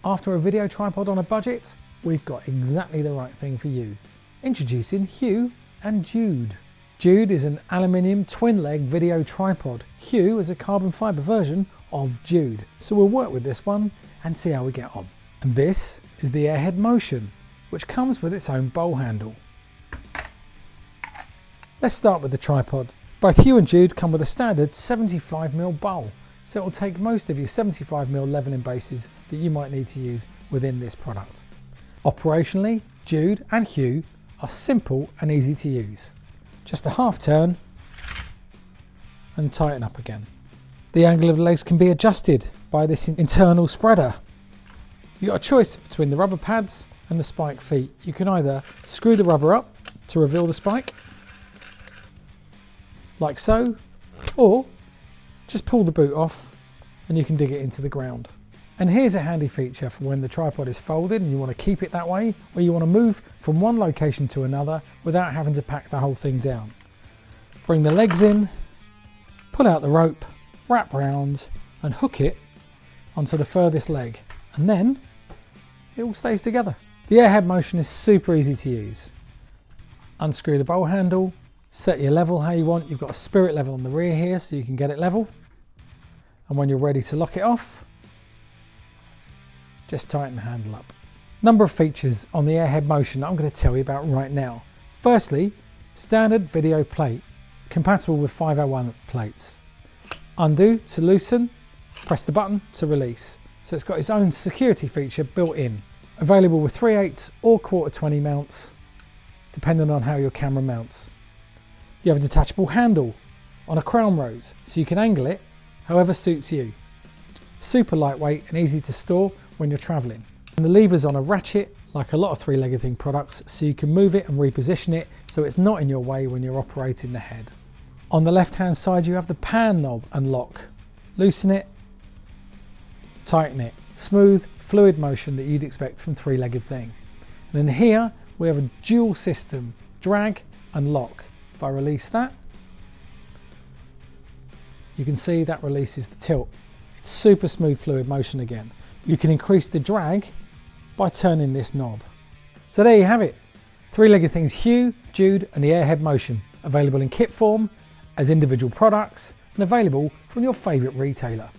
After a video tripod on a budget, we've got exactly the right thing for you. Introducing Hugh and Jude. Jude is an aluminium twin leg video tripod. Hugh is a carbon fibre version of Jude. So we'll work with this one and see how we get on. And this is the Airhead Motion, which comes with its own bowl handle. Let's start with the tripod. Both Hugh and Jude come with a standard 75mm bowl, so it will take most of your 75mm leveling bases that you might need to use within this product. Operationally, Jude and Hugh are simple and easy to use. Just a half turn and tighten up again. The angle of the legs can be adjusted by this internal spreader. You've got a choice between the rubber pads and the spike feet. You can either screw the rubber up to reveal the spike, like so, or just pull the boot off and you can dig it into the ground. And here's a handy feature for when the tripod is folded and you want to keep it that way, or you want to move from one location to another without having to pack the whole thing down. Bring the legs in, pull out the rope, wrap round and hook it onto the furthest leg, and then it all stays together. The Airhead Motion is super easy to use. Unscrew the bowl handle, set your level how you want. You've got a spirit level on the rear here so you can get it level. And when you're ready to lock it off, just tighten the handle up. Number of features on the Airhead Motion that I'm going to tell you about right now. Firstly, standard video plate, compatible with 501 plates. Undo to loosen, press the button to release. So it's got its own security feature built in. Available with 3/8 or 1/4-20 mounts, depending on how your camera mounts. You have a detachable handle on a crown rose, so you can angle it however suits you. Super lightweight and easy to store when you're traveling. And the lever's on a ratchet, like a lot of three-legged thing products, so you can move it and reposition it so it's not in your way when you're operating the head. On the left-hand side, you have the pan knob and lock. Loosen it, tighten it. Smooth, fluid motion that you'd expect from three-legged thing. And then here, we have a dual system, drag and lock. If I release that, you can see that releases the tilt. It's super smooth fluid motion again. You can increase the drag by turning this knob. So there you have it. Three-legged things Hugh, Jude and the Airhead Motion. Available in kit form, as individual products and available from your favourite retailer.